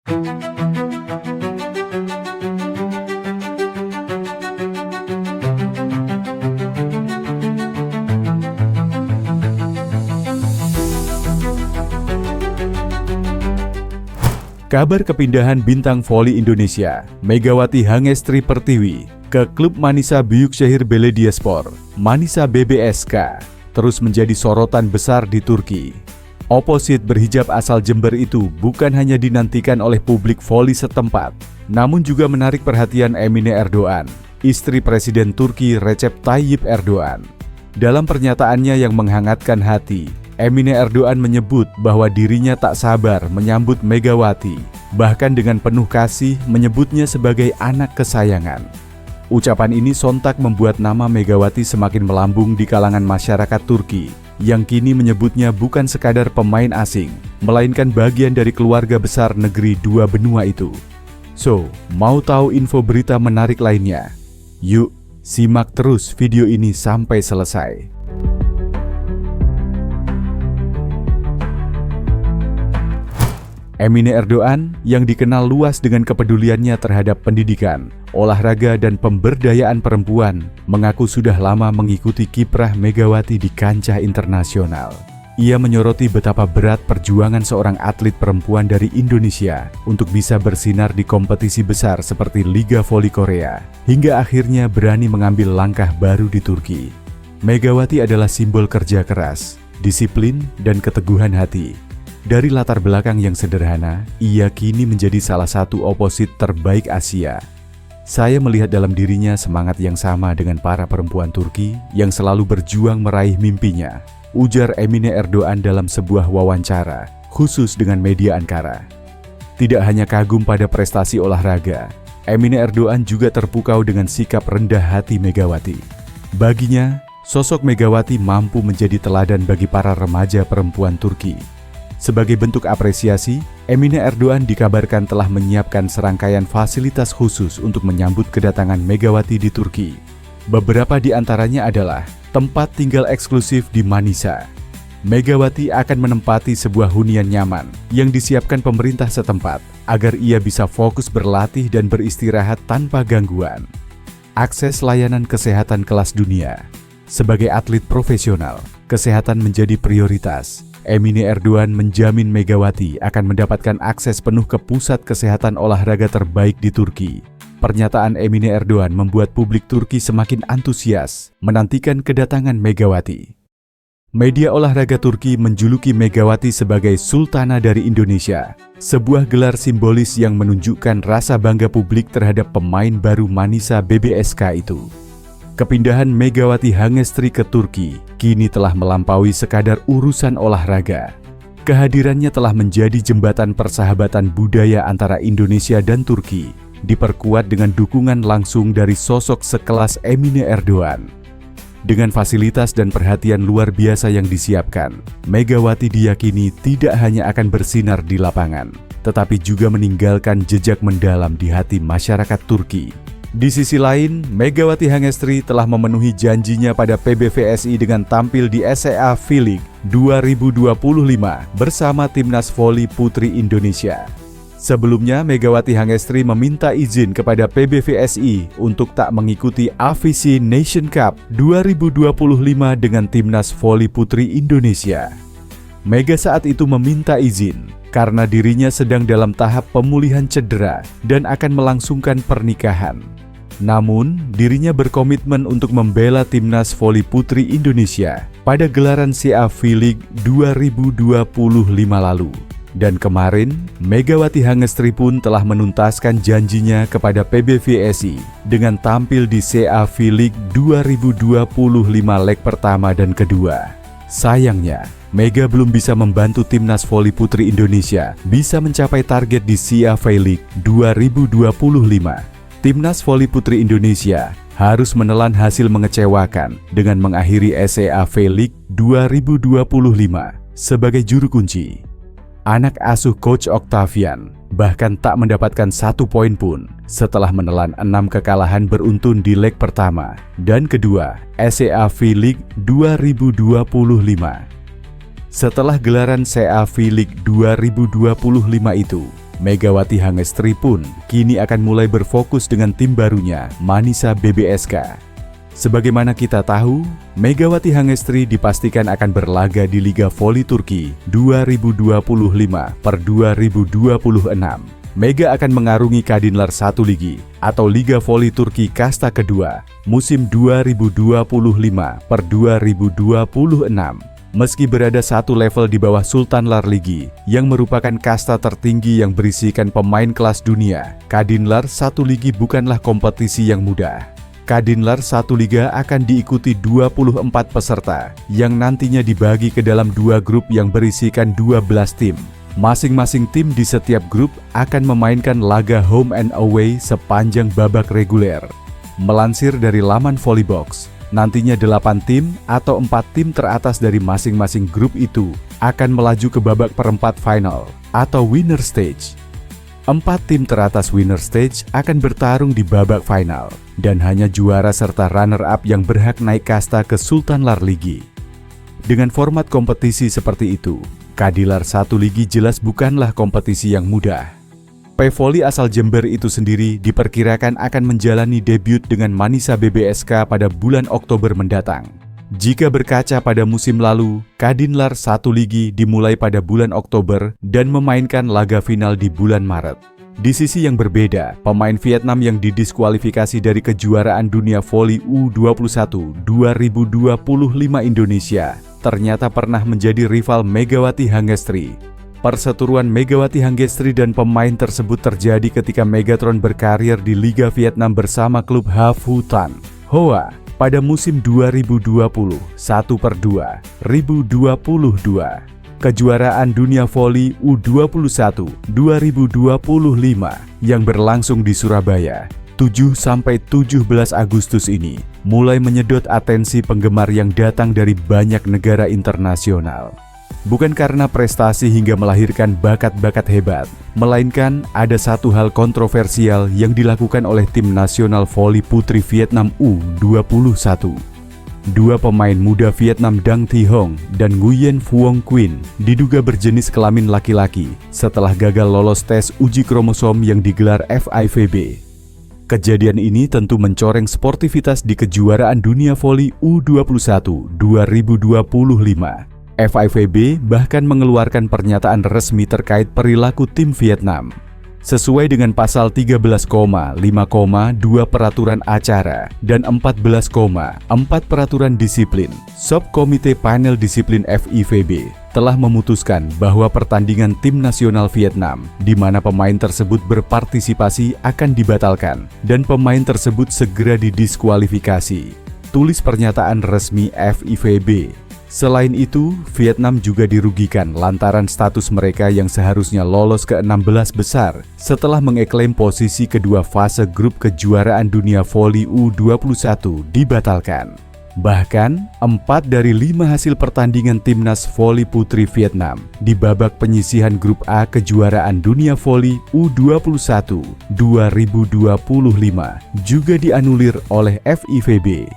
Kabar kepindahan bintang voli Indonesia, Megawati Hangestri Pertiwi, ke klub Manisa Büyükşehir Belediyespor, Manisa BBSK, terus menjadi sorotan besar di Turki. Oposit berhijab asal Jember itu bukan hanya dinantikan oleh publik voli setempat, namun juga menarik perhatian Emine Erdoğan, istri Presiden Turki Recep Tayyip Erdoğan. Dalam pernyataannya yang menghangatkan hati, Emine Erdoğan menyebut bahwa dirinya tak sabar menyambut Megawati, bahkan dengan penuh kasih menyebutnya sebagai anak kesayangan. Ucapan ini sontak membuat nama Megawati semakin melambung di kalangan masyarakat Turki, yang kini menyebutnya bukan sekadar pemain asing, melainkan bagian dari keluarga besar negeri dua benua itu. So, mau tahu info berita menarik lainnya? Yuk, simak terus video ini sampai selesai. Emine Erdoğan yang dikenal luas dengan kepeduliannya terhadap pendidikan, olahraga dan pemberdayaan perempuan mengaku sudah lama mengikuti kiprah Megawati di kancah internasional. Ia menyoroti betapa berat perjuangan seorang atlet perempuan dari Indonesia untuk bisa bersinar di kompetisi besar seperti Liga Voli Korea, hingga akhirnya berani mengambil langkah baru di Turki. Megawati adalah simbol kerja keras, disiplin, dan keteguhan hati. Dari latar belakang yang sederhana, ia kini menjadi salah satu oposit terbaik Asia. Saya melihat dalam dirinya semangat yang sama dengan para perempuan Turki yang selalu berjuang meraih mimpinya, ujar Emine Erdoğan dalam sebuah wawancara, khusus dengan media Ankara. Tidak hanya kagum pada prestasi olahraga, Emine Erdoğan juga terpukau dengan sikap rendah hati Megawati. Baginya, sosok Megawati mampu menjadi teladan bagi para remaja perempuan Turki. Sebagai bentuk apresiasi, Emine Erdoğan dikabarkan telah menyiapkan serangkaian fasilitas khusus untuk menyambut kedatangan Megawati di Turki. Beberapa di antaranya adalah tempat tinggal eksklusif di Manisa. Megawati akan menempati sebuah hunian nyaman yang disiapkan pemerintah setempat agar ia bisa fokus berlatih dan beristirahat tanpa gangguan. Akses layanan kesehatan kelas dunia. Sebagai atlet profesional, kesehatan menjadi prioritas. Emine Erdoğan menjamin Megawati akan mendapatkan akses penuh ke pusat kesehatan olahraga terbaik di Turki. Pernyataan Emine Erdoğan membuat publik Turki semakin antusias menantikan kedatangan Megawati. Media olahraga Turki menjuluki Megawati sebagai Sultana dari Indonesia, sebuah gelar simbolis yang menunjukkan rasa bangga publik terhadap pemain baru Manisa BBSK itu. Kepindahan Megawati Hangestri ke Turki kini telah melampaui sekadar urusan olahraga. Kehadirannya telah menjadi jembatan persahabatan budaya antara Indonesia dan Turki, diperkuat dengan dukungan langsung dari sosok sekelas Emine Erdoğan. Dengan fasilitas dan perhatian luar biasa yang disiapkan, Megawati diyakini tidak hanya akan bersinar di lapangan, tetapi juga meninggalkan jejak mendalam di hati masyarakat Turki. Di sisi lain, Megawati Hangestri telah memenuhi janjinya pada PBVSI dengan tampil di SEA V-League 2025 bersama Timnas Voli Putri Indonesia. Sebelumnya, Megawati Hangestri meminta izin kepada PBVSI untuk tak mengikuti AFC Nation Cup 2025 dengan Timnas Voli Putri Indonesia. Mega saat itu meminta izin karena dirinya sedang dalam tahap pemulihan cedera dan akan melangsungkan pernikahan. Namun, dirinya berkomitmen untuk membela Timnas Voli Putri Indonesia pada gelaran SEA V-League 2025 lalu. Dan kemarin, Megawati Hangestri pun telah menuntaskan janjinya kepada PBVSI dengan tampil di SEA V-League 2025 leg pertama dan kedua. Sayangnya, Mega belum bisa membantu Timnas Voli Putri Indonesia bisa mencapai target di SEA V-League 2025. Timnas Voli Putri Indonesia harus menelan hasil mengecewakan dengan mengakhiri SEA V-League 2025 sebagai juru kunci. Anak asuh Coach Octavian bahkan tak mendapatkan 1 poin pun setelah menelan 6 kekalahan beruntun di leg pertama dan kedua SEA V-League 2025. Setelah gelaran SEA V-League 2025 itu, Megawati Hangestri pun kini akan mulai berfokus dengan tim barunya, Manisa BBSK. Sebagaimana kita tahu, Megawati Hangestri dipastikan akan berlaga di Liga Voli Turki 2025/2026. Mega akan mengarungi Kadinler 1 Ligi atau Liga Voli Turki Kasta kedua musim 2025/2026. Meski berada satu level di bawah Sultanlar Ligi yang merupakan kasta tertinggi yang berisikan pemain kelas dunia, Kadinler 1 Ligi bukanlah kompetisi yang mudah. Kadinler 1 Liga akan diikuti 24 peserta yang nantinya dibagi ke dalam 2 grup yang berisikan 12 tim. Masing-masing tim di setiap grup akan memainkan laga home and away sepanjang babak reguler. Melansir dari laman Volleybox, nantinya 8 tim atau 4 tim teratas dari masing-masing grup itu akan melaju ke babak perempat final atau winner stage. 4 tim teratas winner stage akan bertarung di babak final dan hanya juara serta runner-up yang berhak naik kasta ke Sultanlar Ligi. Dengan format kompetisi seperti itu, Kadinler 1 Ligi jelas bukanlah kompetisi yang mudah. P-Volley asal Jember itu sendiri diperkirakan akan menjalani debut dengan Manisa BBSK pada bulan Oktober mendatang. Jika berkaca pada musim lalu, Kadinler 1 Ligi dimulai pada bulan Oktober dan memainkan laga final di bulan Maret. Di sisi yang berbeda, pemain Vietnam yang didiskualifikasi dari kejuaraan dunia voli U21 2025 Indonesia ternyata pernah menjadi rival Megawati Hangestri. Perseteruan Megawati Hangestri dan pemain tersebut terjadi ketika Megatron berkarir di Liga Vietnam bersama klub Havu Tan Hoa pada musim 2020 1/2 2022. Kejuaraan dunia voli U21 2025 yang berlangsung di Surabaya 7-17 Agustus ini mulai menyedot atensi penggemar yang datang dari banyak negara internasional. Bukan karena prestasi hingga melahirkan bakat-bakat hebat, melainkan ada satu hal kontroversial yang dilakukan oleh tim nasional voli putri Vietnam U21. 2 pemain muda Vietnam Dang Thi Hong dan Nguyen Phuong Quin diduga berjenis kelamin laki-laki setelah gagal lolos tes uji kromosom yang digelar FIVB. Kejadian ini tentu mencoreng sportivitas di kejuaraan dunia voli U21 2025. FIVB bahkan mengeluarkan pernyataan resmi terkait perilaku tim Vietnam. Sesuai dengan pasal 13,5,2 peraturan acara dan 14,4 peraturan disiplin, Subkomite Panel Disiplin FIVB telah memutuskan bahwa pertandingan tim nasional Vietnam di mana pemain tersebut berpartisipasi akan dibatalkan dan pemain tersebut segera didiskualifikasi. Tulis pernyataan resmi FIVB. Selain itu, Vietnam juga dirugikan lantaran status mereka yang seharusnya lolos ke 16 besar setelah mengeklaim posisi kedua fase grup kejuaraan dunia voli U21 dibatalkan. Bahkan, 4 dari 5 hasil pertandingan timnas voli putri Vietnam di babak penyisihan grup A kejuaraan dunia voli U21 2025 juga dianulir oleh FIVB.